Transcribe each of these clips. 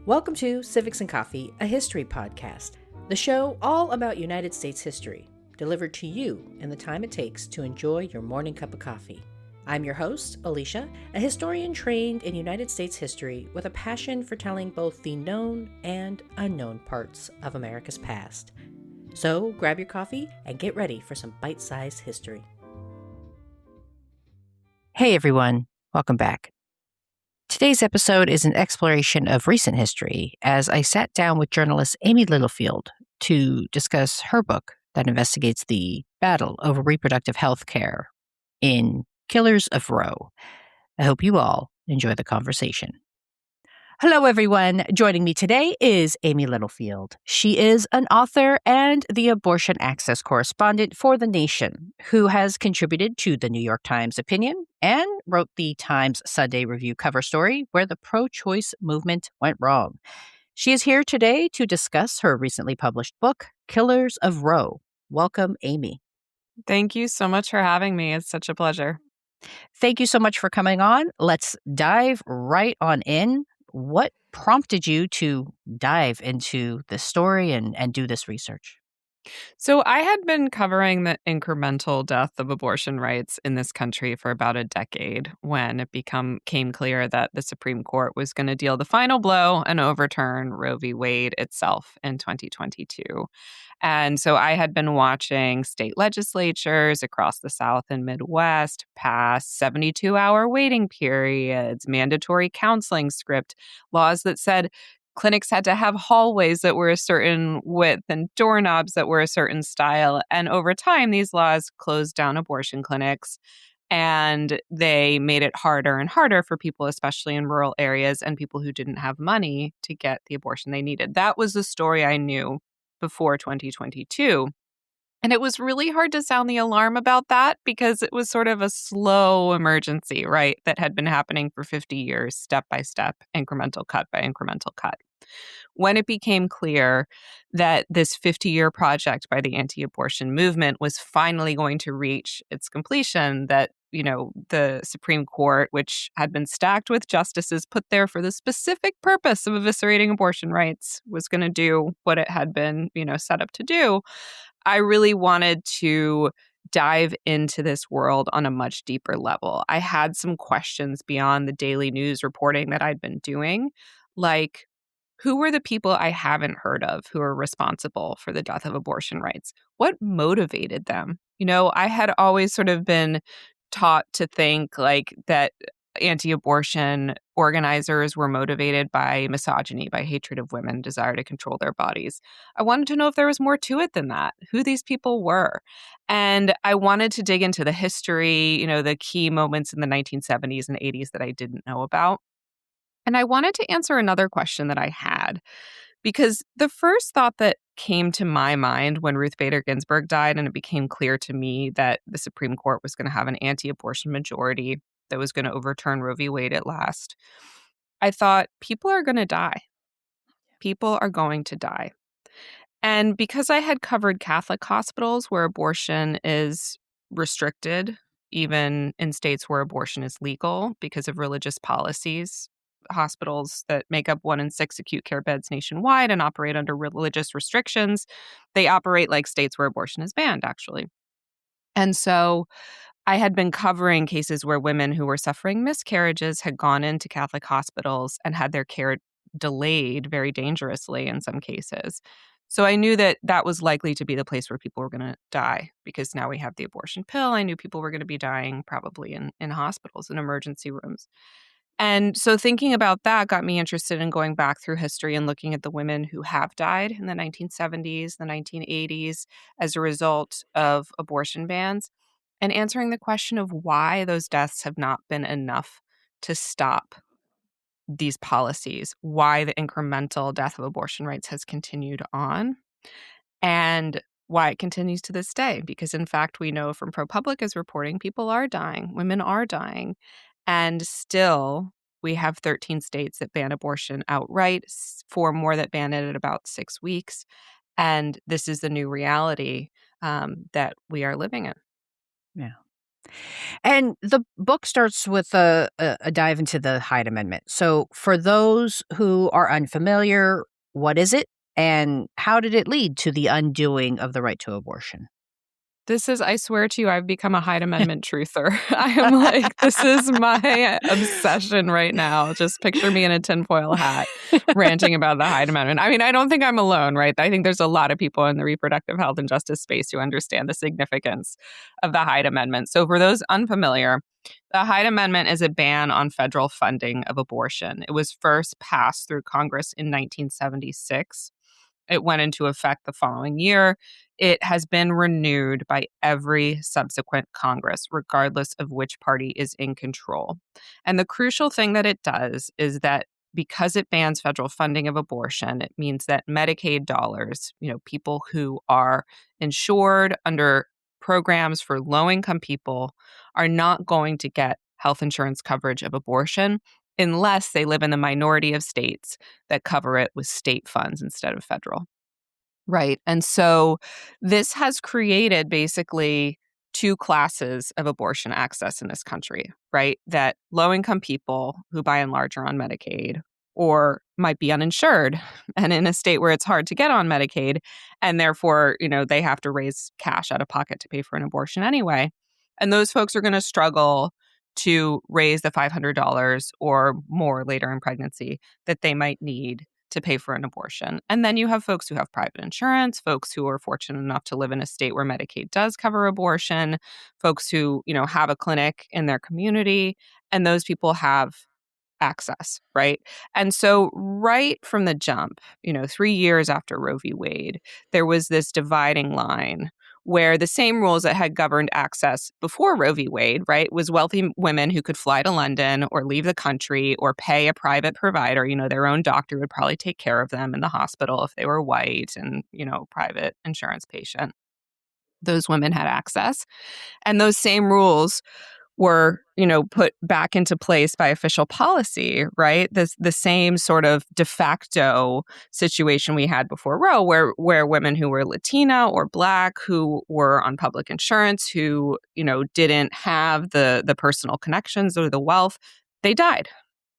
Welcome to Civics and Coffee, a history podcast, the show all about United States history, delivered to you in the time it takes to enjoy your morning cup of coffee. I'm your host, Alicia, a historian trained in United States history with a passion for telling both the known and unknown parts of America's past. So grab your coffee and get ready for some bite-sized history. Hey everyone, welcome back. Today's episode is an exploration of recent history as I sat down with journalist Amy Littlefield to discuss her book that investigates the battle over reproductive health care in Killers of Roe. I hope you all enjoy the conversation. Hello, everyone. Joining me today is Amy Littlefield. She is an author and the abortion access correspondent for The Nation, who has contributed to the New York Times opinion and wrote the Times Sunday Review cover story where the pro-choice movement went wrong. She is here today to discuss her recently published book, Killers of Roe. Welcome, Amy. Thank you so much for having me. It's such a pleasure. Thank you so much for coming on. Let's dive right on in. What prompted you to dive into this story and do this research? So I had been covering the incremental death of abortion rights in this country for about a decade when it became clear that the Supreme Court was going to deal the final blow and overturn Roe v. Wade itself in 2022. And so I had been watching state legislatures across the South and Midwest pass 72-hour waiting periods, mandatory counseling script, laws that said clinics had to have hallways that were a certain width and doorknobs that were a certain style. And over time, these laws closed down abortion clinics and they made it harder and harder for people, especially in rural areas and people who didn't have money to get the abortion they needed. That was the story I knew before 2022. And it was really hard to sound the alarm about that because it was sort of a slow emergency, right, that had been happening for 50 years, step by step, incremental cut by incremental cut. When it became clear that this 50-year project by the anti-abortion movement was finally going to reach its completion, that, the Supreme Court, which had been stacked with justices put there for the specific purpose of eviscerating abortion rights, was going to do what it had been, set up to do, I really wanted to dive into this world on a much deeper level. I had some questions beyond the daily news reporting that I'd been doing, like, who were the people I haven't heard of who are responsible for the death of abortion rights? What motivated them? I had always sort of been taught to think like that anti-abortion organizers were motivated by misogyny, by hatred of women, desire to control their bodies. I wanted to know if there was more to it than that, who these people were. And I wanted to dig into the history, the key moments in the 1970s and 80s that I didn't know about. And I wanted to answer another question that I had, because the first thought that came to my mind when Ruth Bader Ginsburg died and it became clear to me that the Supreme Court was going to have an anti-abortion majority that was going to overturn Roe v. Wade at last, I thought, people are going to die. People are going to die. And because I had covered Catholic hospitals where abortion is restricted, even in states where abortion is legal because of religious policies, hospitals that make up 1 in 6 acute care beds nationwide and operate under religious restrictions, they operate like states where abortion is banned, actually. And so I had been covering cases where women who were suffering miscarriages had gone into Catholic hospitals and had their care delayed very dangerously in some cases. So I knew that that was likely to be the place where people were going to die because now we have the abortion pill. I knew people were going to be dying probably in hospitals and emergency rooms. And so thinking about that got me interested in going back through history and looking at the women who have died in the 1970s, the 1980s, as a result of abortion bans, and answering the question of why those deaths have not been enough to stop these policies, why the incremental death of abortion rights has continued on, and why it continues to this day. Because, in fact, we know from ProPublica's reporting, people are dying, women are dying. And still, we have 13 states that ban abortion outright, 4 more that ban it at about 6 weeks. And this is the new reality that we are living in. Yeah. And the book starts with a dive into the Hyde Amendment. So, for those who are unfamiliar, what is it and how did it lead to the undoing of the right to abortion? I swear to you, I've become a Hyde Amendment truther. I am like, this is my obsession right now. Just picture me in a tinfoil hat ranting about the Hyde Amendment. I mean, I don't think I'm alone, right? I think there's a lot of people in the reproductive health and justice space who understand the significance of the Hyde Amendment. So, for those unfamiliar, the Hyde Amendment is a ban on federal funding of abortion. It was first passed through Congress in 1976. It went into effect the following year. It has been renewed by every subsequent Congress, regardless of which party is in control. And the crucial thing that it does is that because it bans federal funding of abortion, it means that Medicaid dollars, people who are insured under programs for low income people, are not going to get health insurance coverage of abortion unless they live in the minority of states that cover it with state funds instead of federal. Right. And so this has created basically two classes of abortion access in this country, right? That low income people who by and large are on Medicaid or might be uninsured and in a state where it's hard to get on Medicaid and therefore, they have to raise cash out of pocket to pay for an abortion anyway. And those folks are going to struggle to raise the $500 or more later in pregnancy that they might need to pay for an abortion. And then you have folks who have private insurance, folks who are fortunate enough to live in a state where Medicaid does cover abortion, folks who, have a clinic in their community, and those people have access, right? And so right from the jump, 3 years after Roe v. Wade, there was this dividing line where the same rules that had governed access before Roe v. Wade, right, was wealthy women who could fly to London or leave the country or pay a private provider. Their own doctor would probably take care of them in the hospital if they were white and, private insurance patient. Those women had access. And those same rules were, put back into place by official policy, right? The same sort of de facto situation we had before Roe, where women who were Latina or Black, who were on public insurance, who, didn't have the personal connections or the wealth, they died,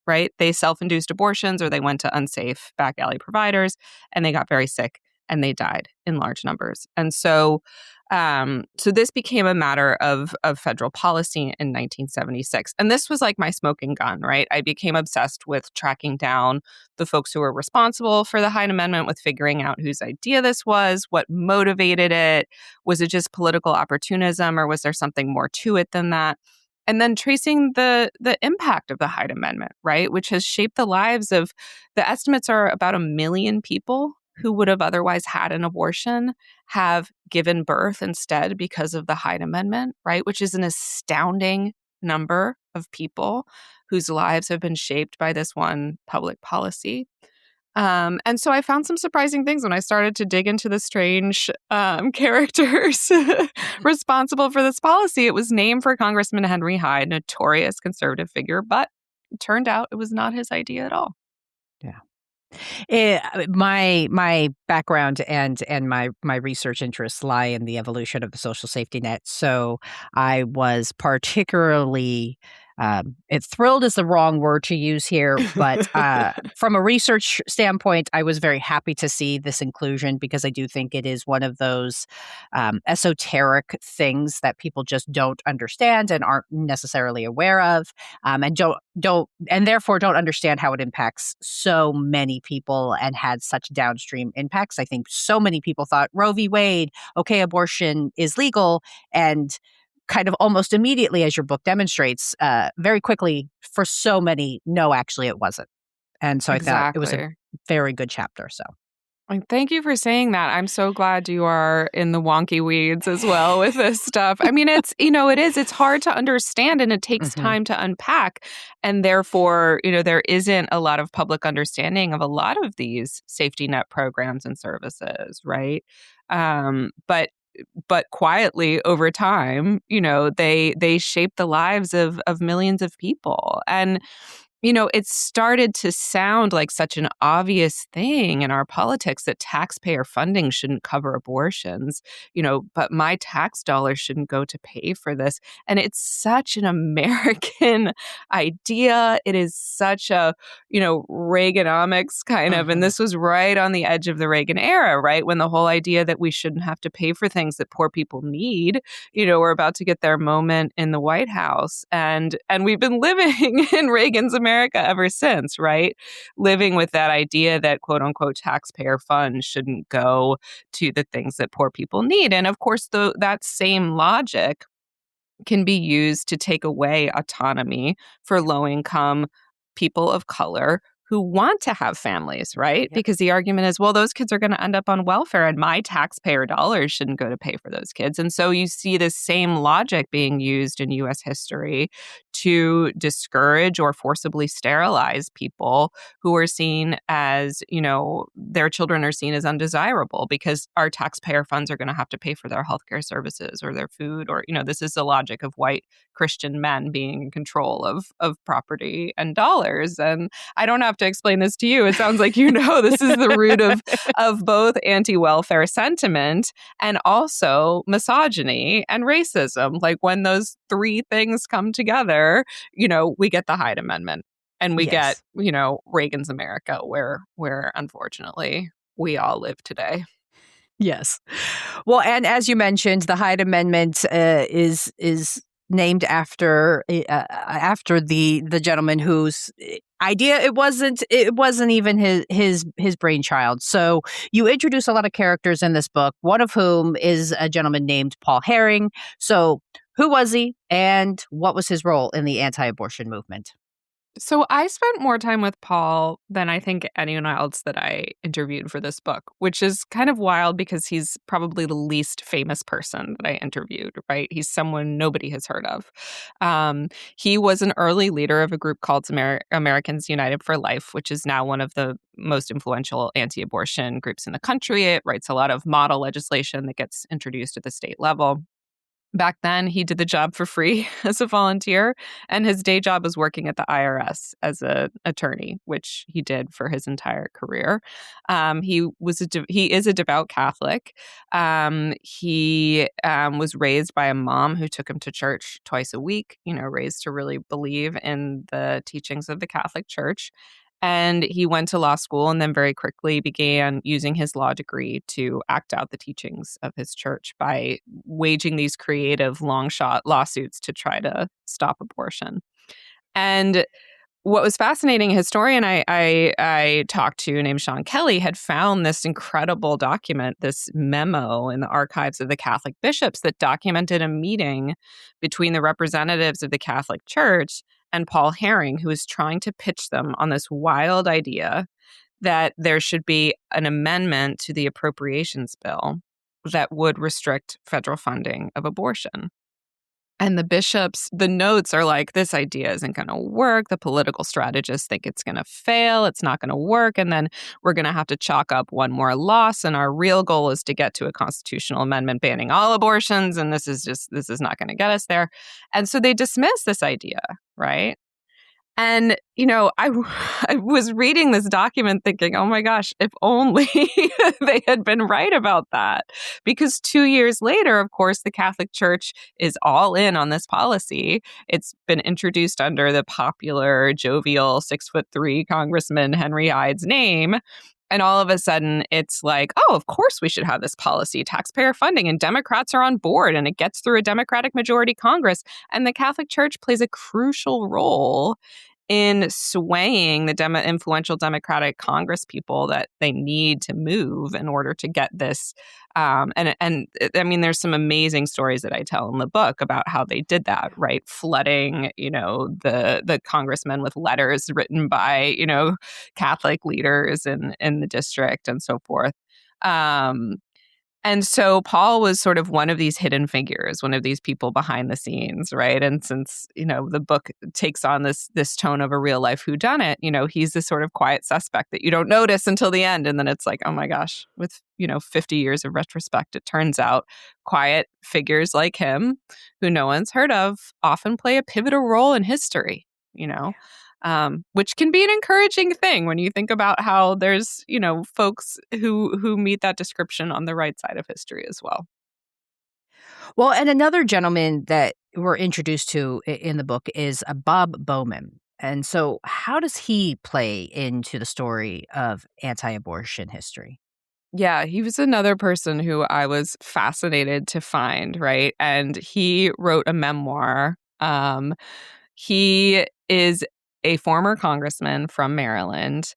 right? They self-induced abortions or they went to unsafe back alley providers and they got very sick and they died in large numbers. And so this became a matter of federal policy in 1976. And this was like my smoking gun, right? I became obsessed with tracking down the folks who were responsible for the Hyde Amendment, with figuring out whose idea this was, what motivated it. Was it just political opportunism or was there something more to it than that? And then tracing the impact of the Hyde Amendment, right, which has shaped the lives of, the estimates are about 1 million people who would have otherwise had an abortion have given birth instead because of the Hyde Amendment, right, which is an astounding number of people whose lives have been shaped by this one public policy. And so I found some surprising things when I started to dig into the strange characters responsible for this policy. It was named for Congressman Henry Hyde, notorious conservative figure, but it turned out it was not his idea at all. Yeah. My background and my research interests lie in the evolution of the social safety net. So I was particularly thrilled is the wrong word to use here, but from a research standpoint, I was very happy to see this inclusion because I do think it is one of those esoteric things that people just don't understand and aren't necessarily aware of, and and therefore don't understand how it impacts so many people and had such downstream impacts. I think so many people thought Roe v. Wade, okay, abortion is legal, and kind of almost immediately, as your book demonstrates, very quickly, for so many, no, actually it wasn't. And so I thought it was a very good chapter. So thank you for saying that. I'm so glad you are in the wonky weeds as well with this stuff. I mean, it's hard to understand and it takes time to unpack. And therefore, there isn't a lot of public understanding of a lot of these safety net programs and services, right? But quietly over time, they shape the lives of millions of people. And it started to sound like such an obvious thing in our politics that taxpayer funding shouldn't cover abortions, but my tax dollars shouldn't go to pay for this. And it's such an American idea. It is such a, Reaganomics kind of, and this was right on the edge of the Reagan era, right? When the whole idea that we shouldn't have to pay for things that poor people need, we're about to get their moment in the White House. And we've been living in Reagan's America ever since, right? Living with that idea that quote unquote taxpayer funds shouldn't go to the things that poor people need. And of course, that same logic can be used to take away autonomy for low income people of color who want to have families, right? Yep. Because the argument is, well, those kids are going to end up on welfare and my taxpayer dollars shouldn't go to pay for those kids. And so you see this same logic being used in US history to discourage or forcibly sterilize people who are seen as, their children are seen as undesirable because our taxpayer funds are going to have to pay for their healthcare services or their food or, this is the logic of white Christian men being in control of property and dollars. And I don't have to explain this to you. It sounds like this is the root of both anti-welfare sentiment and also misogyny and racism. Like when those three things come together, we get the Hyde Amendment and we Yes. get, Reagan's America where unfortunately we all live today. Yes. Well, and as you mentioned, the Hyde Amendment is named after the gentleman whose idea it wasn't even his brainchild. So you introduce a lot of characters in this book, one of whom is a gentleman named Paul Herring. So who was he, and what was his role in the anti-abortion movement? So I spent more time with Paul than I think anyone else that I interviewed for this book, which is kind of wild because he's probably the least famous person that I interviewed, right? He's someone nobody has heard of. He was an early leader of a group called Americans United for Life, which is now one of the most influential anti-abortion groups in the country. It writes a lot of model legislation that gets introduced at the state level. Back then, he did the job for free as a volunteer, and his day job was working at the IRS as an attorney, which he did for his entire career. He is a devout Catholic. He was raised by a mom who took him to church twice a week. Raised to really believe in the teachings of the Catholic Church. And he went to law school and then very quickly began using his law degree to act out the teachings of his church by waging these creative long shot lawsuits to try to stop abortion. And what was fascinating, a historian I talked to named Sean Kelly had found this incredible document, this memo in the archives of the Catholic bishops that documented a meeting between the representatives of the Catholic Church and Paul Herring, who was trying to pitch them on this wild idea that there should be an amendment to the appropriations bill that would restrict federal funding of abortion. And the bishops, the notes are like, this idea isn't going to work. The political strategists think it's going to fail. It's not going to work. And then we're going to have to chalk up one more loss. And our real goal is to get to a constitutional amendment banning all abortions. And this is not going to get us there. And so they dismiss this idea, right? And, I was reading this document thinking, oh my gosh, if only they had been right about that. Because 2 years later, of course, the Catholic Church is all in on this policy. It's been introduced under the popular, jovial 6'3" Congressman Henry Hyde's name. And all of a sudden, it's like, oh, of course we should have this policy, taxpayer funding, and Democrats are on board, and it gets through a Democratic majority Congress. And the Catholic Church plays a crucial role in swaying the influential Democratic Congress people that they need to move in order to get this. And I mean, there's some amazing stories that I tell in the book about how they did that, right? Flooding, the congressmen with letters written by, Catholic leaders in the district and so forth. And so Paul was sort of one of these hidden figures, one of these people behind the scenes, right? And since, the book takes on this tone of a real life whodunit, he's this sort of quiet suspect that you don't notice until the end. And then it's like, oh my gosh, with, 50 years of retrospect, it turns out quiet figures like him, who no one's heard of, often play a pivotal role in history, which can be an encouraging thing when you think about how there's, folks who meet that description on the right side of history as well. Well, and another gentleman that we're introduced to in the book is Bob Bowman. And so, how does he play into the story of anti abortion history? Yeah, he was another person who I was fascinated to find, right? And he wrote a memoir. He is a former congressman from Maryland,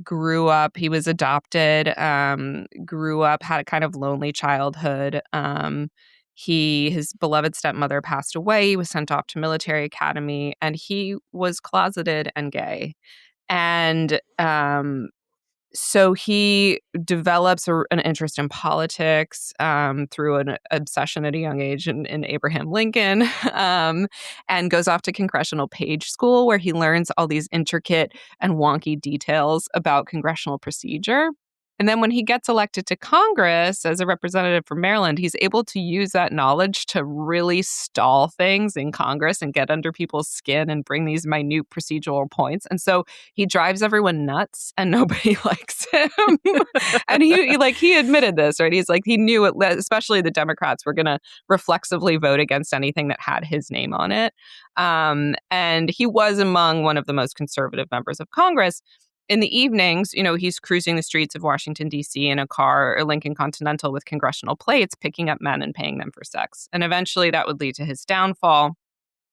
grew up, he was adopted, grew up, had a kind of lonely childhood. His beloved stepmother passed away. He was sent off to military academy, and he was closeted and gay. And so he develops an interest in politics through an obsession at a young age in Abraham Lincoln, and goes off to congressional page school where he learns all these intricate and wonky details about congressional procedure. And then when he gets elected to Congress as a representative from Maryland, he's able to use that knowledge to really stall things in Congress and get under people's skin and bring these minute procedural points. And so he drives everyone nuts and nobody likes him. And he admitted this, right? He's like, he knew it, especially the Democrats were going to reflexively vote against anything that had his name on it. And he was among one of the most conservative members of Congress. In the evenings, he's cruising the streets of Washington, D.C. in a car, or Lincoln Continental with congressional plates, picking up men and paying them for sex. And eventually that would lead to his downfall.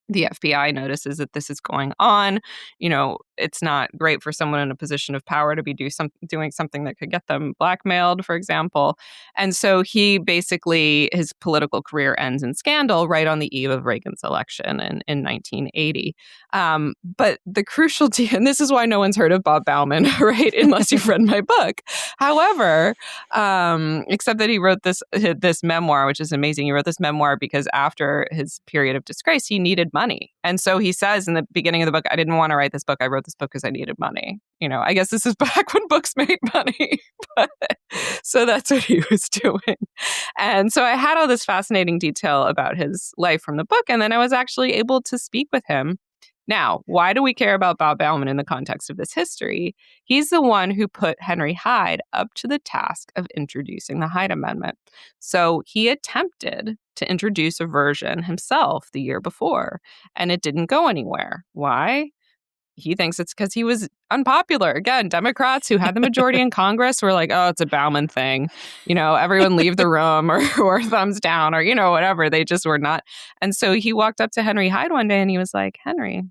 The FBI notices that this is going on. It's not great for someone in a position of power to be doing something that could get them blackmailed, for example. And so his political career ends in scandal right on the eve of Reagan's election in 1980. But the crucial and this is why no one's heard of Bob Bauman, right? Unless you've read my book. However, except that he wrote this memoir, which is amazing. He wrote this memoir because after his period of disgrace, he needed money. And so he says in the beginning of the book, I didn't want to write this book. I wrote this book because I needed money. I guess this is back when books made money. So that's what he was doing. And so I had all this fascinating detail about his life from the book. And then I was actually able to speak with him. Now, why do we care about Bob Bauman in the context of this history? He's the one who put Henry Hyde up to the task of introducing the Hyde Amendment. So he attempted to introduce a version himself the year before, and it didn't go anywhere. Why? He thinks it's because he was unpopular. Again, Democrats who had the majority in Congress were like, oh, it's a Bauman thing. Everyone leave the room or thumbs down or, whatever. They just were not. And so he walked up to Henry Hyde one day and he was like, Henry,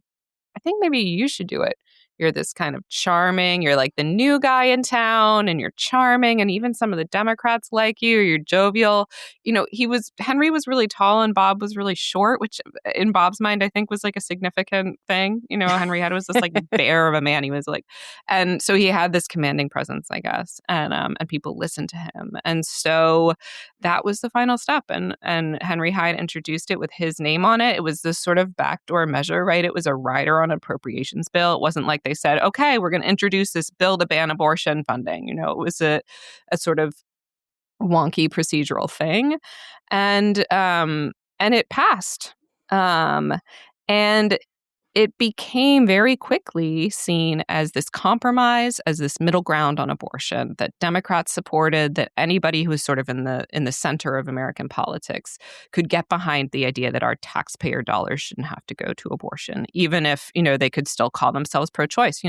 I think maybe you should do it. You're this kind of charming, you're like the new guy in town and you're charming. And even some of the Democrats like you, you're jovial. Henry was really tall and Bob was really short, which in Bob's mind, I think was like a significant thing. Henry Hyde was this like bear of a man. He was like, and so he had this commanding presence, I guess. And people listened to him. And so that was the final step. And Henry Hyde introduced it with his name on it. It was this sort of backdoor measure, right? It was a rider on an appropriations bill. It wasn't like they said, okay, we're going to introduce this bill to ban abortion funding. It was a sort of wonky procedural thing. And it passed. And it became very quickly seen as this compromise, as this middle ground on abortion that Democrats supported, that anybody who was sort of in the center of American politics could get behind the idea that our taxpayer dollars shouldn't have to go to abortion, even if, they could still call themselves pro-choice.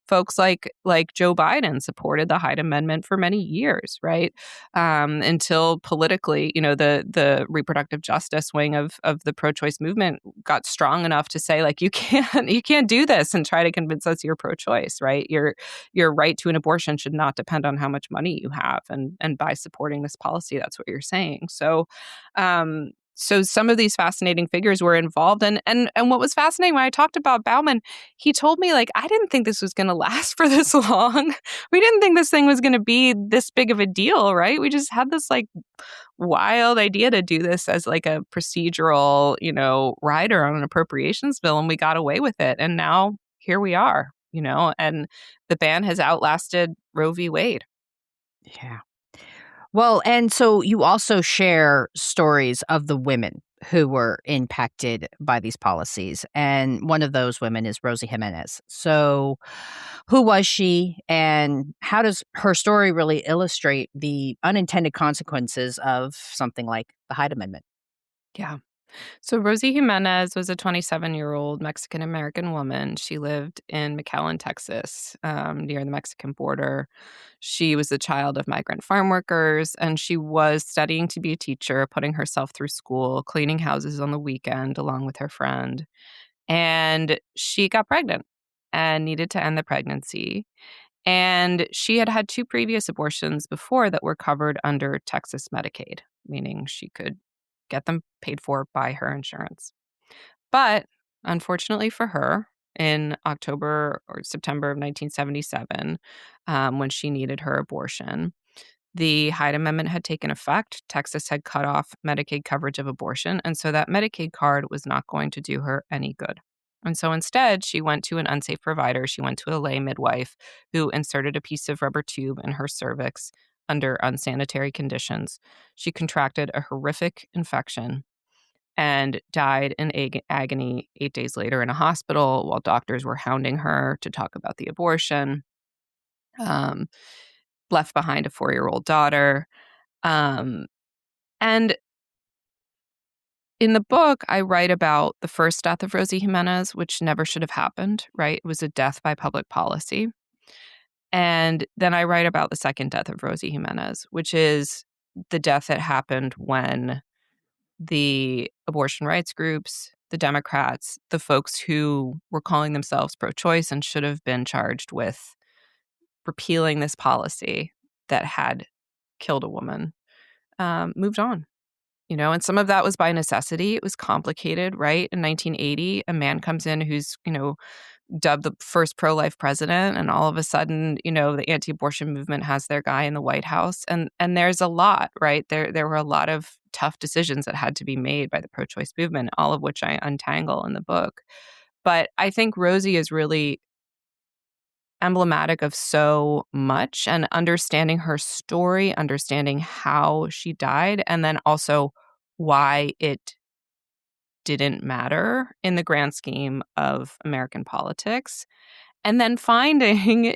Folks like Joe Biden supported the Hyde Amendment for many years, right? Until politically, the reproductive justice wing of the pro-choice movement got strong enough to say, like, you can't do this and try to convince us you're pro-choice, right? Your right to an abortion should not depend on how much money you have, and by supporting this policy, that's what you're saying. So, so some of these fascinating figures were involved, and what was fascinating when I talked about Bauman, he told me, like, I didn't think this was going to last for this long. We didn't think this thing was going to be this big of a deal, right? We just had this like wild idea to do this as like a procedural, rider on an appropriations bill, and we got away with it. And now here we are, and the ban has outlasted Roe v. Wade. Yeah. Well, and so you also share stories of the women who were impacted by these policies. And one of those women is Rosie Jimenez. So, who was she, and how does her story really illustrate the unintended consequences of something like the Hyde Amendment? Yeah. So Rosie Jimenez was a 27-year-old Mexican-American woman. She lived in McAllen, Texas, near the Mexican border. She was the child of migrant farm workers, and she was studying to be a teacher, putting herself through school, cleaning houses on the weekend along with her friend. And she got pregnant and needed to end the pregnancy. And she had had two previous abortions before that were covered under Texas Medicaid, meaning she could get them paid for by her insurance. But unfortunately for her, in October or September of 1977, when she needed her abortion, the Hyde Amendment had taken effect. Texas had cut off Medicaid coverage of abortion, and so that Medicaid card was not going to do her any good. And so instead, she went to an unsafe provider. She went to a lay midwife who inserted a piece of rubber tube in her cervix under unsanitary conditions. She contracted a horrific infection and died in agony 8 days later in a hospital while doctors were hounding her to talk about the abortion. Um, Left behind a 4-year-old daughter. Um, and in the book, I write about the first death of Rosie Jimenez, which never should have happened, right? It was a death by public policy. And then I write about the second death of Rosie Jimenez, which is the death that happened when the abortion rights groups, the Democrats, the folks who were calling themselves pro-choice and should have been charged with repealing this policy that had killed a woman, moved on. And some of that was by necessity. It was complicated, right? In 1980, a man comes in who's, dubbed the first pro-life president, and all of a sudden, the anti-abortion movement has their guy in the White House, and there's a lot, right? There were a lot of tough decisions that had to be made by the pro-choice movement, all of which I untangle in the book. But I think Rosie is really emblematic of so much, and understanding her story, understanding how she died, and then also why it didn't matter in the grand scheme of American politics. And then finding,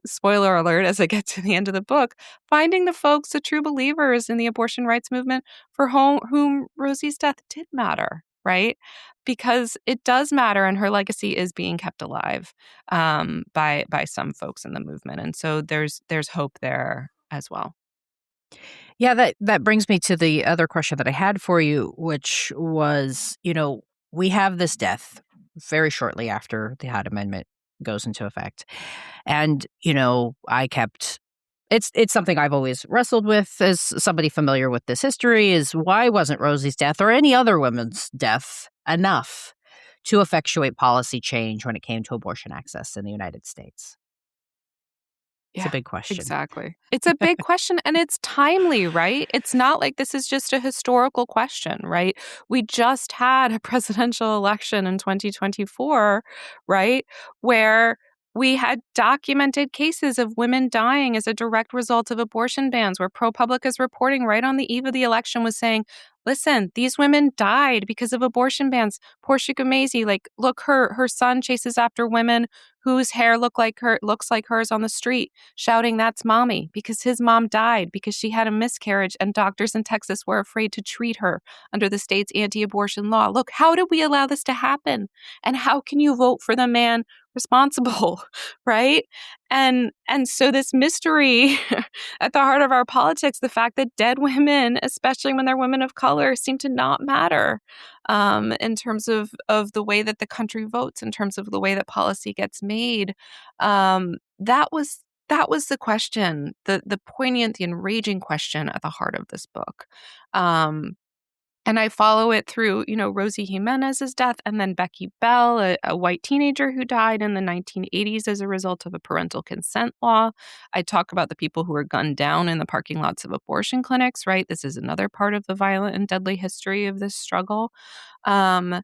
spoiler alert as I get to the end of the book, finding the folks, the true believers in the abortion rights movement for whom Rosie's death did matter, right? Because it does matter, and her legacy is being kept alive by some folks in the movement. And so there's hope there as well. Yeah, that brings me to the other question that I had for you, which was, we have this death very shortly after the Hyde Amendment goes into effect. And, it's something I've always wrestled with as somebody familiar with this history, is why wasn't Rosie's death or any other woman's death enough to effectuate policy change when it came to abortion access in the United States? It's a Yeah, big question. exactly. It's a big question, and it's timely, right? It's not like this is just a historical question, right? We just had a presidential election in 2024, right? Where we had documented cases of women dying as a direct result of abortion bans, where ProPublica is reporting right on the eve of the election was saying, listen, these women died because of abortion bans. Portia Gumezi, look, her son chases after women whose hair looks like hers on the street, shouting, "That's mommy," because his mom died because she had a miscarriage and doctors in Texas were afraid to treat her under the state's anti-abortion law. Look, how did we allow this to happen? And how can you vote for the man responsible, right? And so this mystery at the heart of our politics, the fact that dead women, especially when they're women of color, seem to not matter in terms of the way that the country votes, in terms of the way that policy gets made. That was the question, the poignant, the enraging question at the heart of this book. And I follow it through, Rosie Jimenez's death, and then Becky Bell, a white teenager who died in the 1980s as a result of a parental consent law. I talk about the people who were gunned down in the parking lots of abortion clinics, right? This is another part of the violent and deadly history of this struggle. And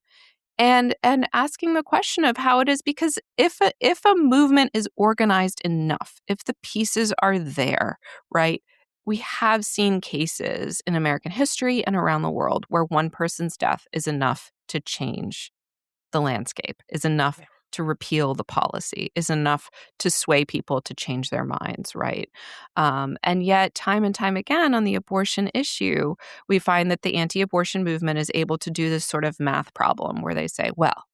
asking the question of how it is, because if a movement is organized enough, if the pieces are there, right, we have seen cases in American history and around the world where one person's death is enough to change the landscape, is enough to repeal the policy, is enough to sway people to change their minds, right? And yet, time and time again on the abortion issue, we find that the anti-abortion movement is able to do this sort of math problem where they say, well,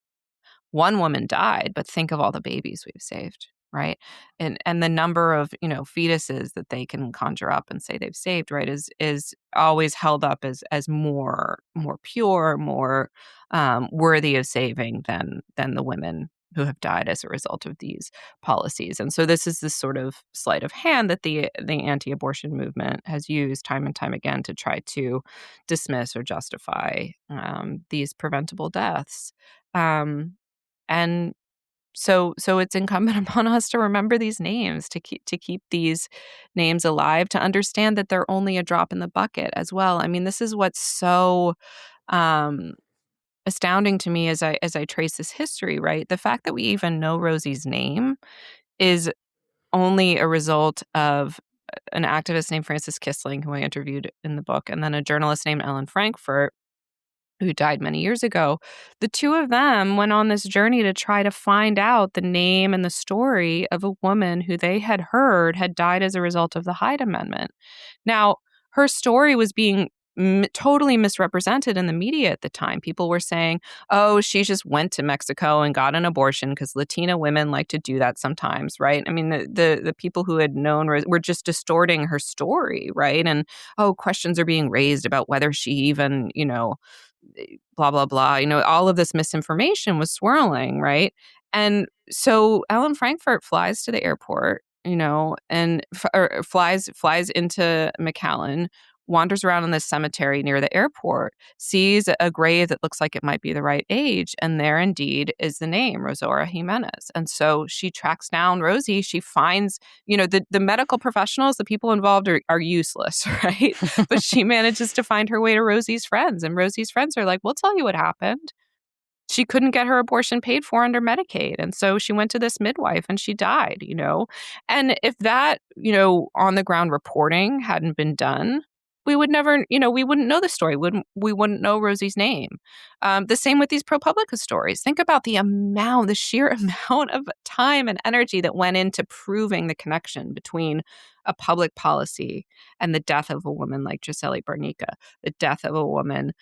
one woman died, but think of all the babies we've saved, right? And the number of, fetuses that they can conjure up and say they've saved, right, is always held up as more pure, more worthy of saving than the women who have died as a result of these policies. And so this is this sort of sleight of hand that the anti-abortion movement has used time and time again to try to dismiss or justify these preventable deaths. And so it's incumbent upon us to remember these names, to keep these names alive, to understand that they're only a drop in the bucket as well. I mean, this is what's so astounding to me as I trace this history, right? The fact that we even know Rosie's name is only a result of an activist named Frances Kissling, who I interviewed in the book, and then a journalist named Ellen Frankfurt, who died many years ago. The two of them went on this journey to try to find out the name and the story of a woman who they had heard had died as a result of the Hyde Amendment. Now, her story was being totally misrepresented in the media at the time. People were saying, oh, she just went to Mexico and got an abortion because Latina women like to do that sometimes, right? I mean, the people who had known were just distorting her story, right? And, questions are being raised about whether she even, blah, blah, blah. All of this misinformation was swirling, right? And so Ellen Frankfurt flies to the airport, and flies into McAllen, wanders around in this cemetery near the airport, sees a grave that looks like it might be the right age, and there indeed is the name, Rosaura Jimenez. And so she tracks down Rosie. She finds, the medical professionals, the people involved are useless, right? But she manages to find her way to Rosie's friends, and Rosie's friends are like, we'll tell you what happened. She couldn't get her abortion paid for under Medicaid. And so she went to this midwife and she died, And if that, on the ground reporting hadn't been done, we would never, we wouldn't know the story. We wouldn't know Rosie's name. The same with these ProPublica stories. Think about the sheer amount of time and energy that went into proving the connection between a public policy and the death of a woman like Gisele Barnica, the death of a woman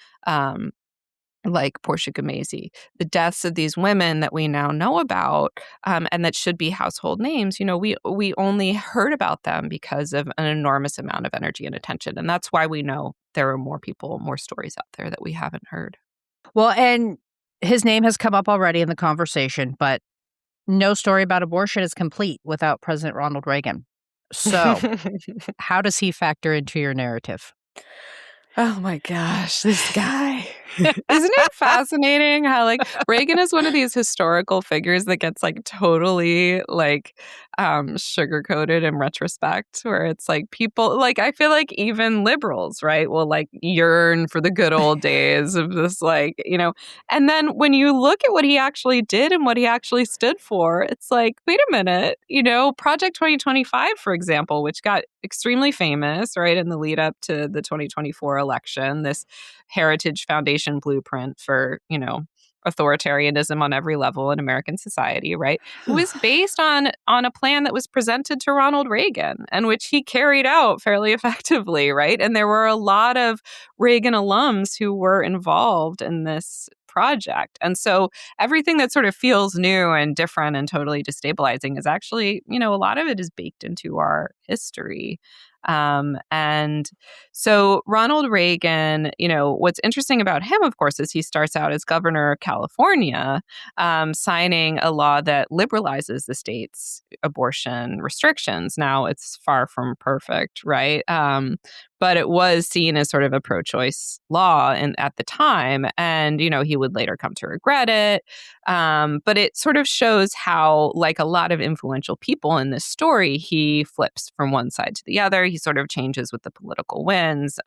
like Portia Gamese, the deaths of these women that we now know about and that should be household names. We only heard about them because of an enormous amount of energy and attention. And that's why we know there are more stories out there that we haven't heard. Well, and his name has come up already in the conversation, but no story about abortion is complete without President Ronald Reagan. So how does he factor into your narrative? Oh my gosh, this guy. Isn't it fascinating how Reagan is one of these historical figures that gets totally sugar-coated in retrospect, where it's people I feel like even liberals, right, will yearn for the good old days of this and then when you look at what he actually did and what he actually stood for, it's wait a minute, Project 2025, for example, which got extremely famous, right, in the lead up to the 2024 election, this Heritage Foundation blueprint for, authoritarianism on every level in American society, right? It was based on a plan that was presented to Ronald Reagan and which he carried out fairly effectively, right? And there were a lot of Reagan alums who were involved in this project. And so everything that sort of feels new and different and totally destabilizing is actually, a lot of it is baked into our history. And so Ronald Reagan, what's interesting about him, of course, is he starts out as governor of California, signing a law that liberalizes the state's abortion restrictions. Now, it's far from perfect, right? But it was seen as sort of a pro-choice law at the time. And, he would later come to regret it. But it sort of shows how, a lot of influential people in this story, he flips from one side to the other. He sort of changes with the political winds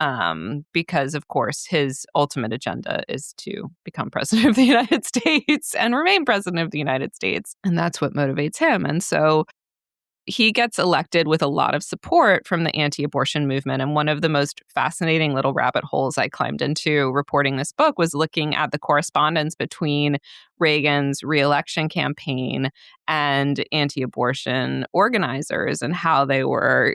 because, of course, his ultimate agenda is to become president of the United States and remain president of the United States. And that's what motivates him. And so he gets elected with a lot of support from the anti-abortion movement. And one of the most fascinating little rabbit holes I climbed into reporting this book was looking at the correspondence between Reagan's reelection campaign and anti-abortion organizers and how they were,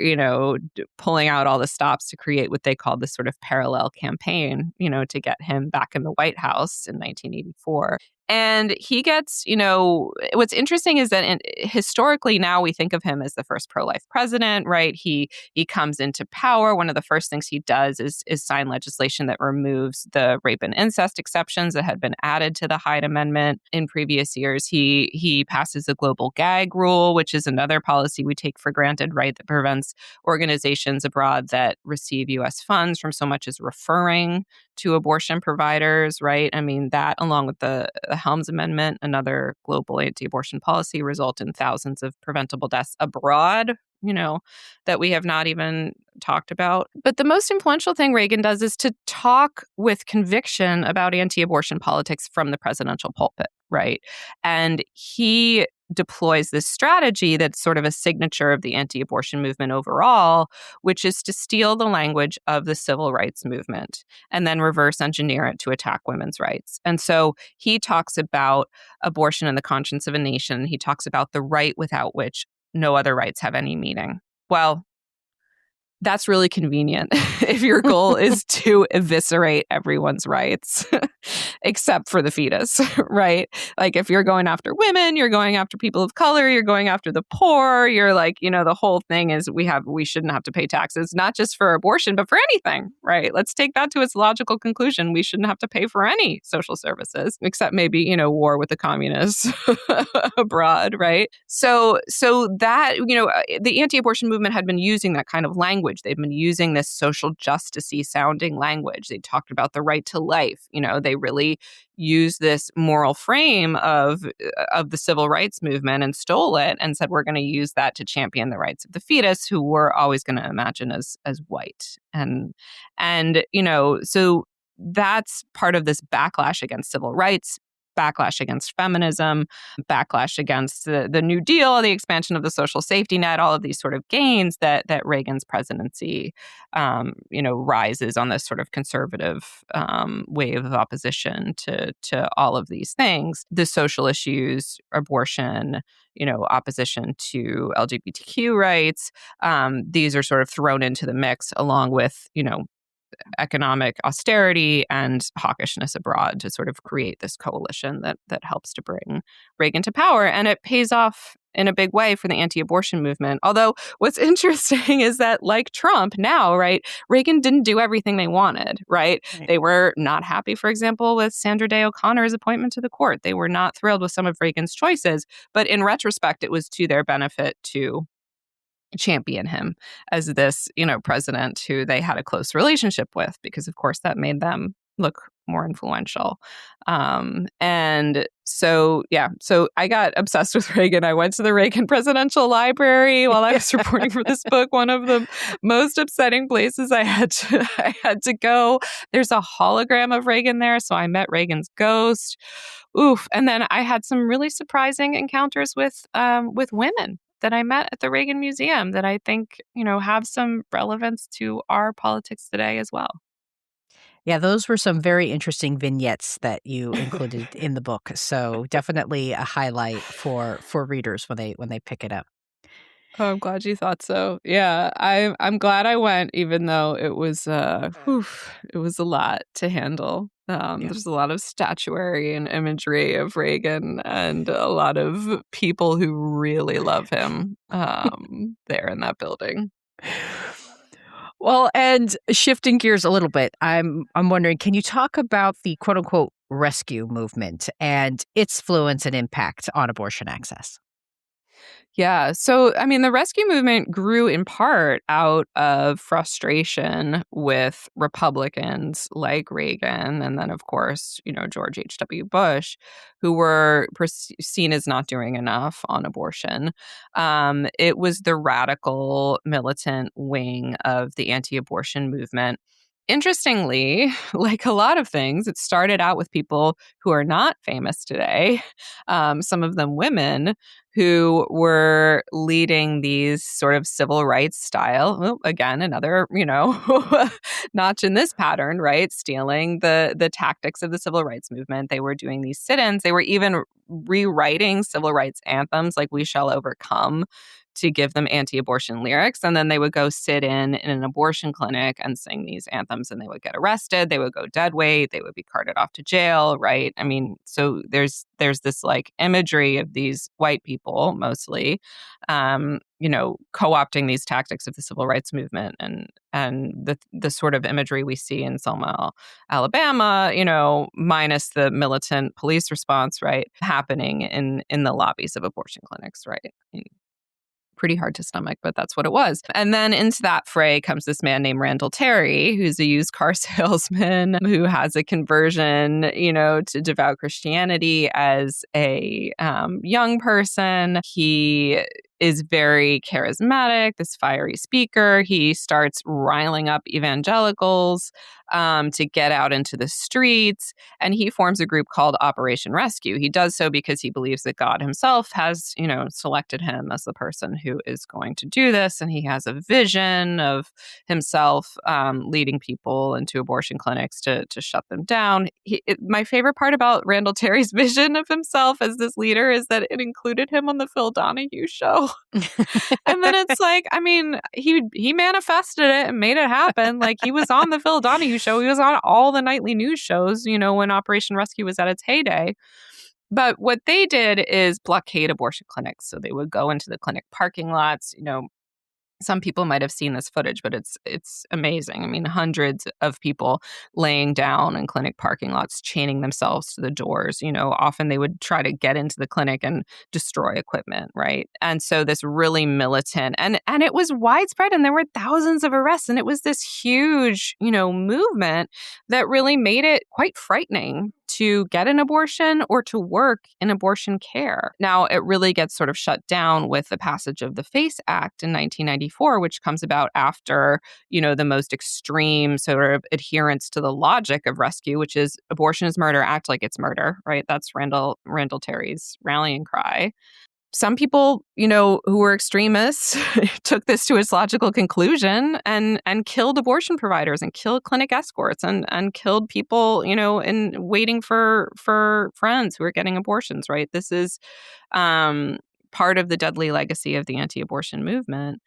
pulling out all the stops to create what they called this sort of parallel campaign, to get him back in the White House in 1984. And he gets, what's interesting is that historically now we think of him as the first pro-life president, right? He comes into power. One of the first things he does is sign legislation that removes the rape and incest exceptions that had been added to the Hyde Amendment in previous years. He passes the global gag rule, which is another policy we take for granted, right? That prevents organizations abroad that receive U.S. funds from so much as referring to abortion providers, right? I mean, that along with the Helms Amendment, another global anti-abortion policy, result in thousands of preventable deaths abroad, that we have not even talked about. But the most influential thing Reagan does is to talk with conviction about anti-abortion politics from the presidential pulpit, right? And he deploys this strategy that's sort of a signature of the anti-abortion movement overall, which is to steal the language of the civil rights movement and then reverse engineer it to attack women's rights. And so he talks about abortion in the conscience of a nation. He talks about the right without which no other rights have any meaning. Well, that's really convenient if your goal is to eviscerate everyone's rights, except for the fetus, right? Like if you're going after women, you're going after people of color, you're going after the poor, you're like, the whole thing is we shouldn't have to pay taxes, not just for abortion, but for anything, right? Let's take that to its logical conclusion. We shouldn't have to pay for any social services, except maybe, war with the communists abroad, right? So that, the anti-abortion movement had been using that kind of language. They've been using this social justice-y sounding language. They talked about the right to life. They really used this moral frame of the civil rights movement and stole it and said, we're going to use that to champion the rights of the fetus, who we're always going to imagine as white. And so that's part of this backlash against civil rights, backlash against feminism, backlash against the New Deal, the expansion of the social safety net, all of these sort of gains that Reagan's presidency, rises on this sort of conservative wave of opposition to all of these things. The social issues, abortion, opposition to LGBTQ rights, these are sort of thrown into the mix along with, economic austerity and hawkishness abroad to sort of create this coalition that helps to bring Reagan to power. And it pays off in a big way for the anti-abortion movement. Although what's interesting is that, like Trump now, right, Reagan didn't do everything they wanted, right? They were not happy, for example, with Sandra Day O'Connor's appointment to the court. They were not thrilled with some of Reagan's choices. But in retrospect, it was to their benefit to champion him as this, president who they had a close relationship with, because of course that made them look more influential. And so I got obsessed with Reagan. I went to the Reagan Presidential Library while I was reporting for this book. One of the most upsetting places I had to go. There's a hologram of Reagan there, so I met Reagan's ghost. Oof! And then I had some really surprising encounters with women that I met at the Reagan Museum that I think, have some relevance to our politics today as well. Yeah, those were some very interesting vignettes that you included in the book. So definitely a highlight for readers when they pick it up. Oh, I'm glad you thought so. Yeah, I'm glad I went, even though it was a lot to handle. There's a lot of statuary and imagery of Reagan and a lot of people who really love him there in that building. Well, and shifting gears a little bit, I'm wondering, can you talk about the quote unquote rescue movement and its influence and impact on abortion access? Yeah. So, I mean, the rescue movement grew in part out of frustration with Republicans like Reagan and then, of course, George H.W. Bush, who were seen as not doing enough on abortion. It was the radical militant wing of the anti-abortion movement Interestingly, like a lot of things, it started out with people who are not famous today, some of them women, who were leading these sort of civil rights style, well, again, another, notch in this pattern, right? Stealing the tactics of the civil rights movement. They were doing these sit-ins. They were even rewriting civil rights anthems like "We Shall Overcome" to give them anti-abortion lyrics. And then they would go sit in an abortion clinic and sing these anthems, and they would get arrested. They would go dead weight. They would be carted off to jail, right? I mean, so there's this like imagery of these white people mostly, co-opting these tactics of the civil rights movement and the sort of imagery we see in Selma, Alabama, minus the militant police response, right, happening in the lobbies of abortion clinics, right? Pretty hard to stomach, but that's what it was. And then into that fray comes this man named Randall Terry, who's a used car salesman who has a conversion, to devout Christianity as a young person. He is very charismatic, this fiery speaker. He starts riling up evangelicals to get out into the streets, and he forms a group called Operation Rescue. He does so because he believes that God himself has, selected him as the person who is going to do this, and he has a vision of himself leading people into abortion clinics to shut them down. My favorite part about Randall Terry's vision of himself as this leader is that it included him on the Phil Donahue show. And then it's like, I mean, he manifested it and made it happen. Like, he was on the Phil Donahue show. He was on all the nightly news shows, when Operation Rescue was at its heyday. But what they did is blockade abortion clinics. So they would go into the clinic parking lots. Some people might have seen this footage, but it's amazing. I mean, hundreds of people laying down in clinic parking lots, chaining themselves to the doors. Often they would try to get into the clinic and destroy equipment, right? And so this really militant, and it was widespread, and there were thousands of arrests, and it was this huge, movement that really made it quite frightening to get an abortion or to work in abortion care. Now, it really gets sort of shut down with the passage of the FACE Act in 1994, which comes about after, the most extreme sort of adherence to the logic of rescue, which is abortion is murder, act like it's murder, right? That's Randall Terry's rallying cry. Some people, who were extremists took this to its logical conclusion and killed abortion providers and killed clinic escorts and killed people, in waiting for friends who are getting abortions, right? This is part of the deadly legacy of the anti-abortion movement.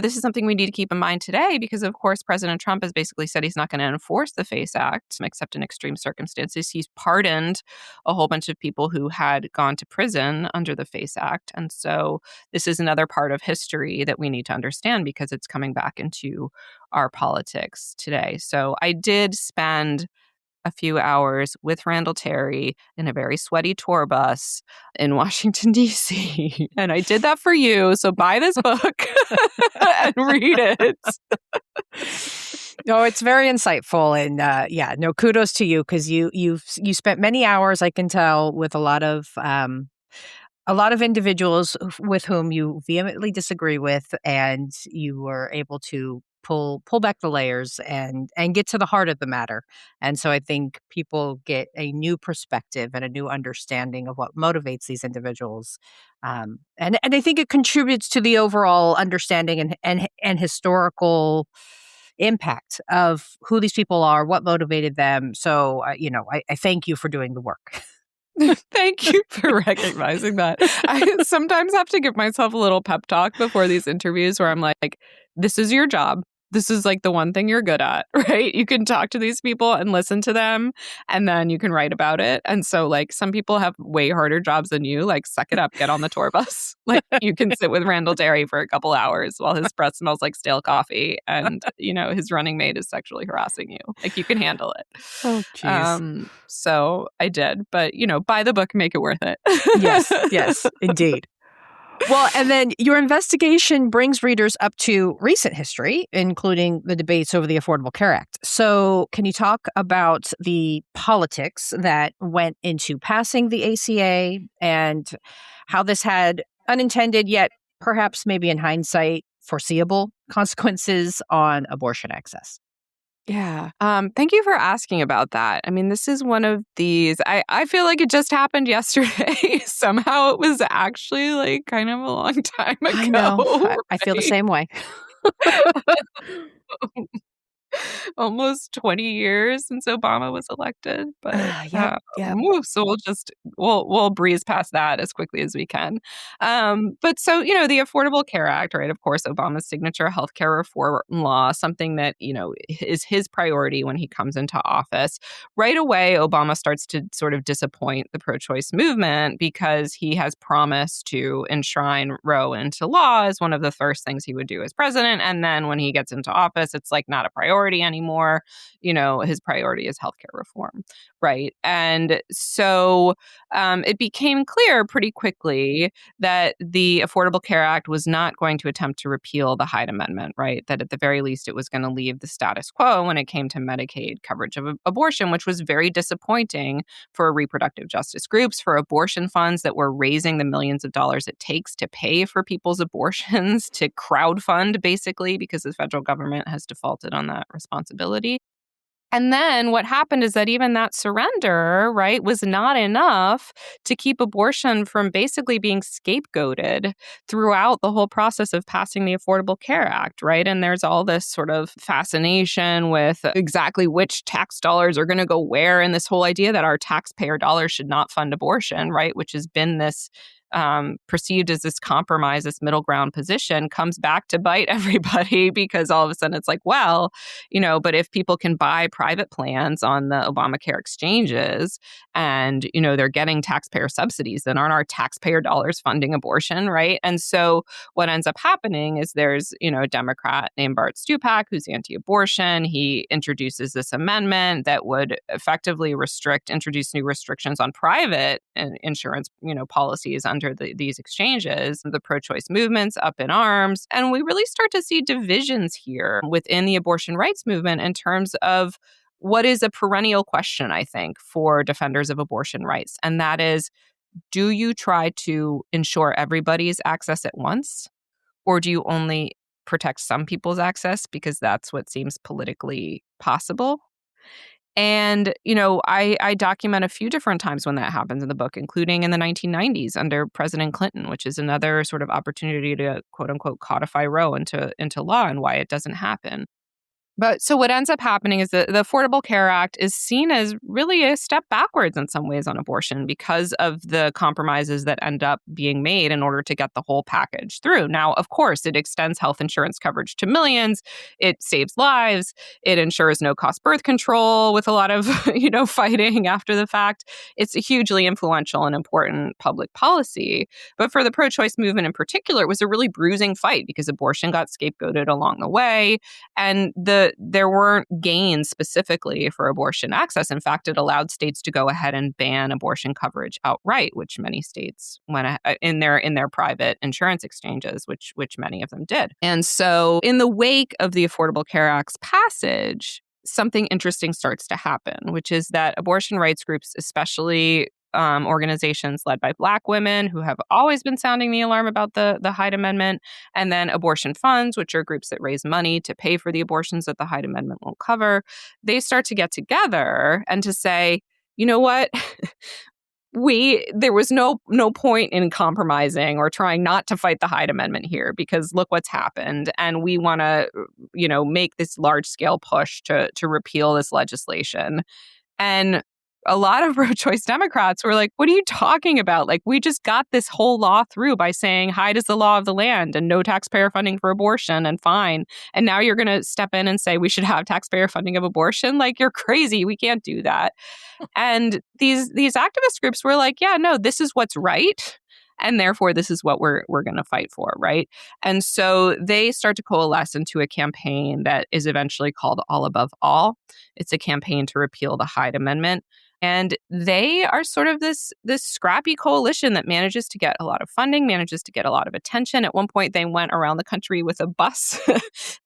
This is something we need to keep in mind today because, of course, President Trump has basically said he's not going to enforce the FACE Act except in extreme circumstances. He's pardoned a whole bunch of people who had gone to prison under the FACE Act. And so this is another part of history that we need to understand because it's coming back into our politics today. So I did spend a few hours with Randall Terry in a very sweaty tour bus in Washington, D.C. And I did that for you. So buy this book and read it. No, it's very insightful. And kudos to you because you spent many hours, I can tell, with a lot of individuals with whom you vehemently disagree with, and you were able to pull back the layers and get to the heart of the matter. And so I think people get a new perspective and a new understanding of what motivates these individuals. And I think it contributes to the overall understanding and historical impact of who these people are, what motivated them. So, I thank you for doing the work. Thank you for recognizing that. I sometimes have to give myself a little pep talk before these interviews where I'm like, this is your job. This is like the one thing you're good at, right? You can talk to these people and listen to them, and then you can write about it. And so, like, some people have way harder jobs than you. Like, suck it up, get on the tour bus. Like, you can sit with Randall Terry for a couple hours while his breath smells like stale coffee and, his running mate is sexually harassing you. Like, you can handle it. Oh, jeez. So I did. But, buy the book, make it worth it. Yes, indeed. Well, and then your investigation brings readers up to recent history, including the debates over the Affordable Care Act. So can you talk about the politics that went into passing the ACA and how this had unintended, yet perhaps maybe in hindsight, foreseeable consequences on abortion access. Yeah. Thank you for asking about that. I mean, this is one of these, I feel like it just happened yesterday. Somehow it was actually like kind of a long time ago. I know. I feel the same way. Almost 20 years since Obama was elected, but Yep. so we'll breeze past that as quickly as we can. But so the Affordable Care Act, right? Of course, Obama's signature healthcare reform law, something that is his priority when he comes into office. Right away, Obama starts to sort of disappoint the pro-choice movement because he has promised to enshrine Roe into law as one of the first things he would do as president, and then when he gets into office, it's like not a priority anymore. His priority is healthcare reform, right? And so it became clear pretty quickly that the Affordable Care Act was not going to attempt to repeal the Hyde Amendment, right? That at the very least, it was going to leave the status quo when it came to Medicaid coverage of abortion, which was very disappointing for reproductive justice groups, for abortion funds that were raising the millions of dollars it takes to pay for people's abortions, to crowdfund, basically, because the federal government has defaulted on that responsibility. And then what happened is that even that surrender, right, was not enough to keep abortion from basically being scapegoated throughout the whole process of passing the Affordable Care Act, right? And there's all this sort of fascination with exactly which tax dollars are going to go where, and this whole idea that our taxpayer dollars should not fund abortion, right, which has been this perceived as this compromise, this middle ground position, comes back to bite everybody because all of a sudden it's like, well, but if people can buy private plans on the Obamacare exchanges and, they're getting taxpayer subsidies, then aren't our taxpayer dollars funding abortion, right? And so what ends up happening is there's, a Democrat named Bart Stupak who's anti-abortion. He introduces this amendment that would effectively introduce new restrictions on private insurance, policies under these exchanges. The pro-choice movement's up in arms. And we really start to see divisions here within the abortion rights movement in terms of what is a perennial question, I think, for defenders of abortion rights. And that is, do you try to ensure everybody's access at once? Or do you only protect some people's access because that's what seems politically possible? And, I document a few different times when that happens in the book, including in the 1990s under President Clinton, which is another sort of opportunity to, quote unquote, codify Roe into law and why it doesn't happen. But so what ends up happening is that the Affordable Care Act is seen as really a step backwards in some ways on abortion because of the compromises that end up being made in order to get the whole package through. Now, of course, it extends health insurance coverage to millions. It saves lives. It ensures no-cost birth control with a lot of, fighting after the fact. It's a hugely influential and important public policy. But for the pro-choice movement in particular, it was a really bruising fight because abortion got scapegoated along the way. And there weren't gains specifically for abortion access. In fact, it allowed states to go ahead and ban abortion coverage outright, which many states went in their private insurance exchanges, which many of them did. And so in the wake of the Affordable Care Act's passage, something interesting starts to happen, which is that abortion rights groups, especially organizations led by Black women who have always been sounding the alarm about the Hyde Amendment, and then abortion funds, which are groups that raise money to pay for the abortions that the Hyde Amendment won't cover, they start to get together and to say, you know what? There was no point in compromising or trying not to fight the Hyde Amendment here because look what's happened. And we want to, make this large scale push to repeal this legislation. And a lot of pro-choice Democrats were like, what are you talking about? Like, we just got this whole law through by saying Hyde is the law of the land and no taxpayer funding for abortion and fine. And now you're going to step in and say we should have taxpayer funding of abortion? Like, you're crazy. We can't do that. And these activist groups were like, yeah, no, this is what's right. And therefore, this is what we're going to fight for, right? And so they start to coalesce into a campaign that is eventually called All Above All. It's a campaign to repeal the Hyde Amendment. And they are sort of this scrappy coalition that manages to get a lot of funding, manages to get a lot of attention. At one point, they went around the country with a bus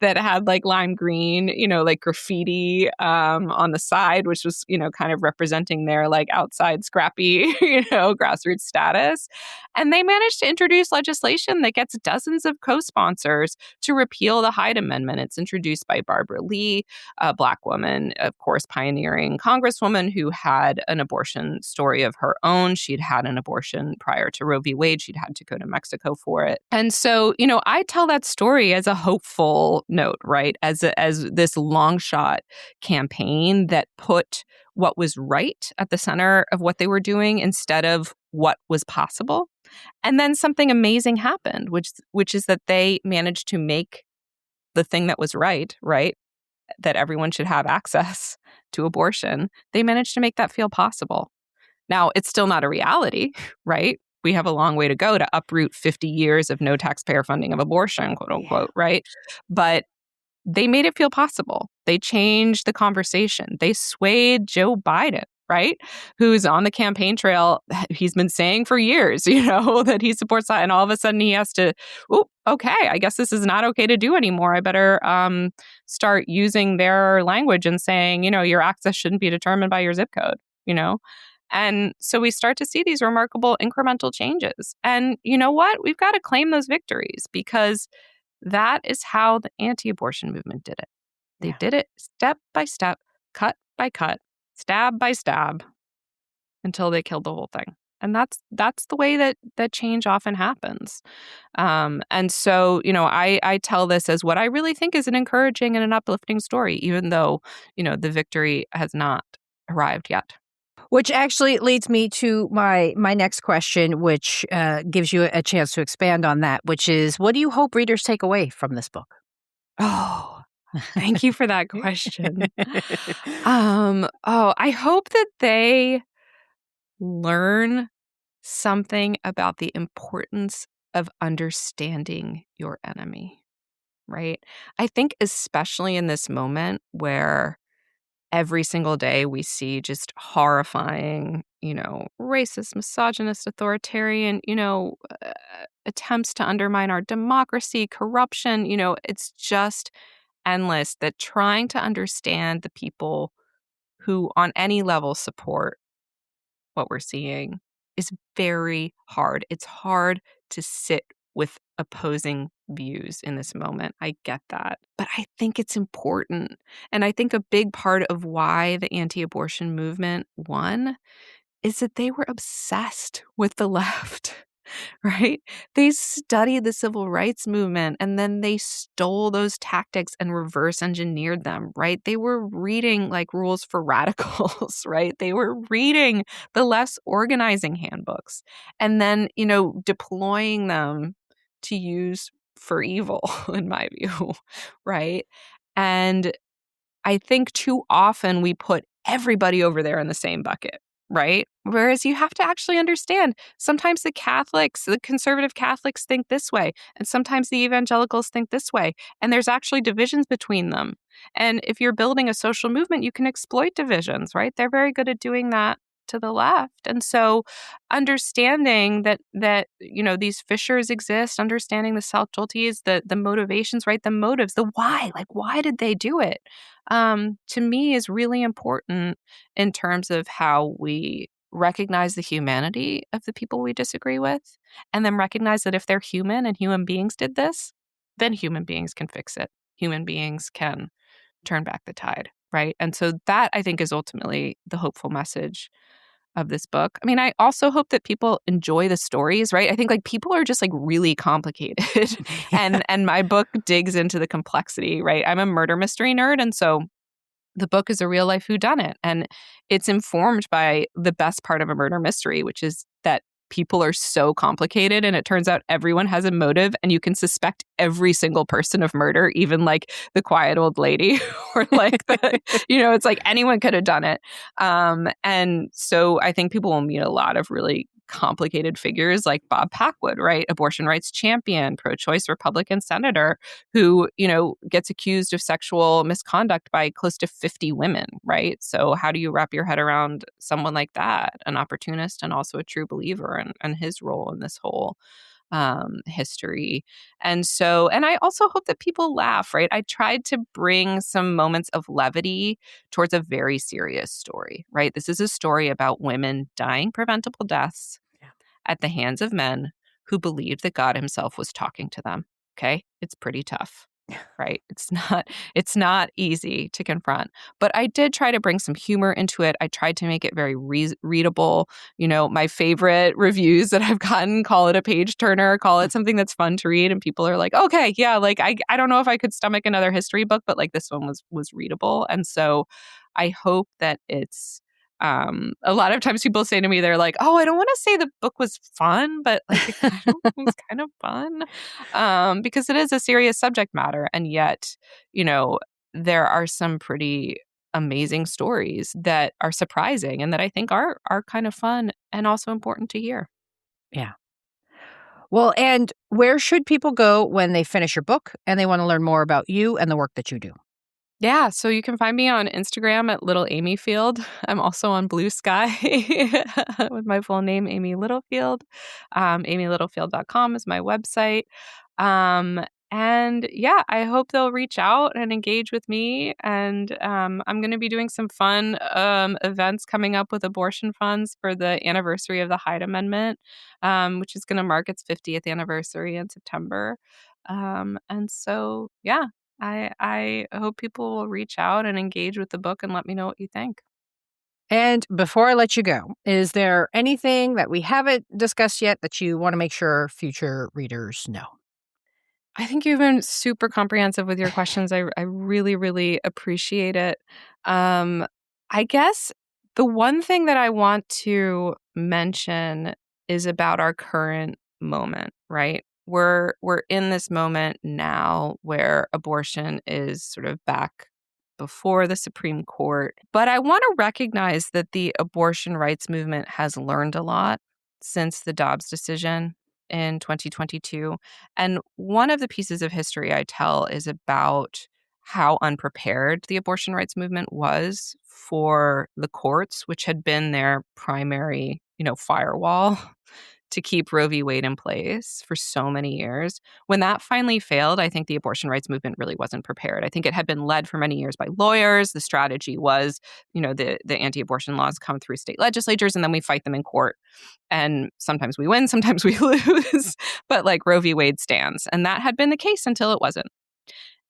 that had like lime green, like graffiti on the side, which was, kind of representing their like outside scrappy, grassroots status. And they managed to introduce legislation that gets dozens of co-sponsors to repeal the Hyde Amendment. It's introduced by Barbara Lee, a Black woman, of course, pioneering congresswoman who had an abortion story of her own. She'd had an abortion prior to Roe v. Wade. She'd had to go to Mexico for it. And so, I tell that story as a hopeful note, right? As this long shot campaign that put what was right at the center of what they were doing instead of what was possible. And then something amazing happened, which is that they managed to make the thing that was right, that everyone should have access to abortion. They managed to make that feel possible. Now, it's still not a reality, right? We have a long way to go to uproot 50 years of no taxpayer funding of abortion, quote unquote, right? But they made it feel possible. They changed the conversation. They swayed Joe Biden, right? Who's on the campaign trail. He's been saying for years, that he supports that. And all of a sudden he has to, okay, I guess this is not okay to do anymore. I better start using their language and saying, your access shouldn't be determined by your zip code, And so we start to see these remarkable incremental changes. And you know what? We've got to claim those victories because that is how the anti-abortion movement did it. They did it step by step, cut by cut, stab by stab, until they killed the whole thing. And that's the way that change often happens. And so, I tell this as what I really think is an encouraging and an uplifting story, even though, the victory has not arrived yet. Which actually leads me to my next question, which gives you a chance to expand on that, which is, what do you hope readers take away from this book? Oh, thank you for that question. I hope that they learn something about the importance of understanding your enemy, right? I think especially in this moment where every single day we see just horrifying, racist, misogynist, authoritarian, attempts to undermine our democracy, corruption, it's just endless, that trying to understand the people who on any level support what we're seeing is very hard. It's hard to sit with opposing views in this moment. I get that. But I think it's important. And I think a big part of why the anti-abortion movement won is that they were obsessed with the left. Right? They studied the civil rights movement and then they stole those tactics and reverse engineered them, right? They were reading like Rules for Radicals, right? They were reading the left's organizing handbooks and then, deploying them to use for evil, in my view, right? And I think too often we put everybody over there in the same bucket. Right? Whereas you have to actually understand, sometimes the conservative Catholics think this way, and sometimes the evangelicals think this way, and there's actually divisions between them. And if you're building a social movement, you can exploit divisions, right? They're very good at doing that to the left. And so understanding that these fissures exist, understanding the subtleties, the motivations, right? The motives, the why, like why did they do it? To me is really important in terms of how we recognize the humanity of the people we disagree with, and then recognize that if they're human and human beings did this, then human beings can fix it. Human beings can turn back the tide, right? And so that, I think, is ultimately the hopeful message of this book. I mean, I also hope that people enjoy the stories, right? I think like people are just like really complicated and my book digs into the complexity, right? I'm a murder mystery nerd. And so the book is a real life whodunit, and it's informed by the best part of a murder mystery, which is that people are so complicated and it turns out everyone has a motive and you can suspect every single person of murder, even like the quiet old lady or like it's like anyone could have done it. And so I think people will meet a lot of really complicated figures like Bob Packwood, right? Abortion rights champion, pro-choice Republican senator who, gets accused of sexual misconduct by close to 50 women, right? So how do you wrap your head around someone like that, an opportunist and also a true believer, and his role in this whole history? And I also hope that people laugh, right? I tried to bring some moments of levity towards a very serious story, right? This is a story about women dying preventable deaths at the hands of men who believed that God himself was talking to them. Okay? It's pretty tough. Right. It's not easy to confront. But I did try to bring some humor into it. I tried to make it very readable. My favorite reviews that I've gotten call it a page turner, call it something that's fun to read. And people are like, okay, yeah, like I don't know if I could stomach another history book, but like this one was readable. And so I hope that it's a lot of times people say to me, they're like, oh, I don't want to say the book was fun, but like it was kind of fun because it is a serious subject matter. And yet, there are some pretty amazing stories that are surprising and that I think are kind of fun and also important to hear. Yeah. Well, and where should people go when they finish your book and they want to learn more about you and the work that you do? Yeah, so you can find me on Instagram at Little Amy Field. I'm also on Blue Sky with my full name, Amy Littlefield. AmyLittlefield.com is my website. And yeah, I hope they'll reach out and engage with me. And I'm going to be doing some fun events coming up with abortion funds for the anniversary of the Hyde Amendment, which is going to mark its 50th anniversary in September. And so, yeah, I hope people will reach out and engage with the book and let me know what you think. And before I let you go, is there anything that we haven't discussed yet that you want to make sure future readers know? I think you've been super comprehensive with your questions. I really, really appreciate it. Um, I guess the one thing that I want to mention is about our current moment, right? We're in this moment now where abortion is sort of back before the Supreme Court. But I want to recognize that the abortion rights movement has learned a lot since the Dobbs decision in 2022. And one of the pieces of history I tell is about how unprepared the abortion rights movement was for the courts, which had been their primary, firewall to keep Roe v. Wade in place for so many years. When that finally failed, I think the abortion rights movement really wasn't prepared. I think it had been led for many years by lawyers. The strategy was, the anti-abortion laws come through state legislatures and then we fight them in court. And sometimes we win, sometimes we lose. But like Roe v. Wade stands. And that had been the case until it wasn't.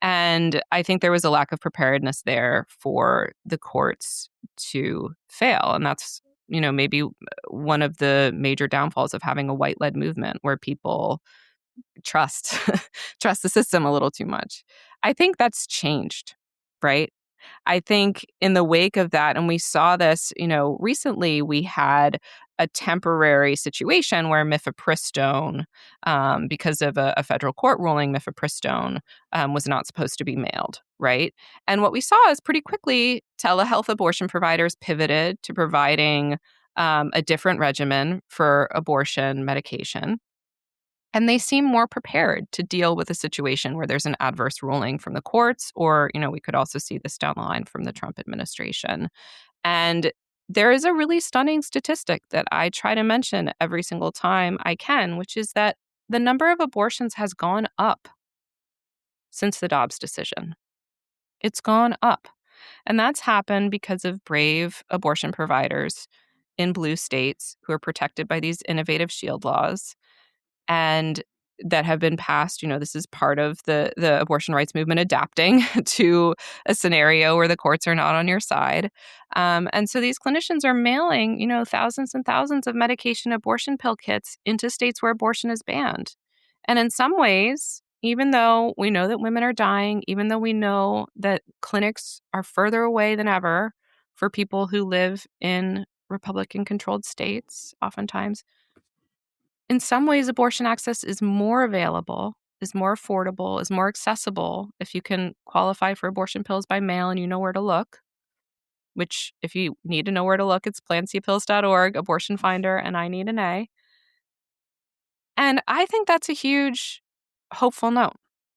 And I think there was a lack of preparedness there for the courts to fail. And that's, maybe one of the major downfalls of having a white-led movement where people trust trust the system a little too much. I think that's changed, right? I think in the wake of that, and we saw this, recently we had a temporary situation where mifepristone, because of a federal court ruling, mifepristone was not supposed to be mailed, right? And what we saw is pretty quickly telehealth abortion providers pivoted to providing a different regimen for abortion medication. And they seem more prepared to deal with a situation where there's an adverse ruling from the courts, or, we could also see this down the line from the Trump administration. And there is a really stunning statistic that I try to mention every single time I can, which is that the number of abortions has gone up since the Dobbs decision. It's gone up. And that's happened because of brave abortion providers in blue states who are protected by these innovative shield laws and that have been passed. This is part of the abortion rights movement adapting to a scenario where the courts are not on your side. And so these clinicians are mailing, thousands and thousands of medication abortion pill kits into states where abortion is banned. And in some ways, even though we know that women are dying, even though we know that clinics are further away than ever for people who live in Republican-controlled states, oftentimes, in some ways, abortion access is more available, is more affordable, is more accessible if you can qualify for abortion pills by mail and you know where to look. which if you need to know where to look, it's plancpills.org, Abortion Finder, and I Need an A. And I think that's a huge hopeful note,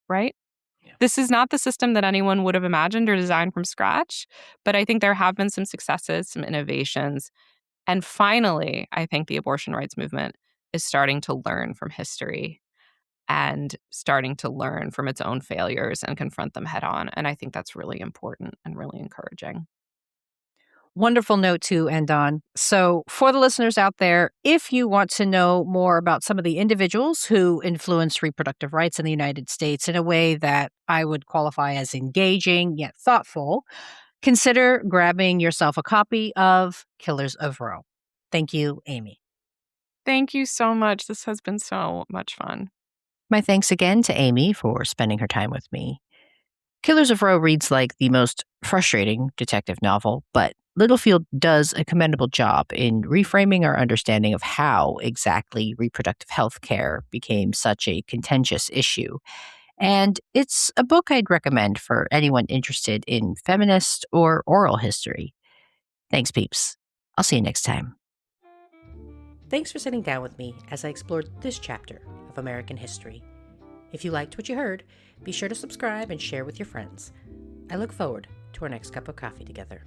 right? Yeah. This is not the system that anyone would have imagined or designed from scratch, but I think there have been some successes, some innovations. And finally, I think the abortion rights movement is starting to learn from history and starting to learn from its own failures and confront them head on. And I think that's really important and really encouraging. Wonderful note to end on. So, for the listeners out there, if you want to know more about some of the individuals who influenced reproductive rights in the United States in a way that I would qualify as engaging yet thoughtful, consider grabbing yourself a copy of Killers of Roe. Thank you, Amy. Thank you so much. This has been so much fun. My thanks again to Amy for spending her time with me. Killers of Roe reads like the most frustrating detective novel, but Littlefield does a commendable job in reframing our understanding of how exactly reproductive health care became such a contentious issue. And it's a book I'd recommend for anyone interested in feminist or oral history. Thanks, peeps. I'll see you next time. Thanks for sitting down with me as I explored this chapter of American history. If you liked what you heard, be sure to subscribe and share with your friends. I look forward to our next cup of coffee together.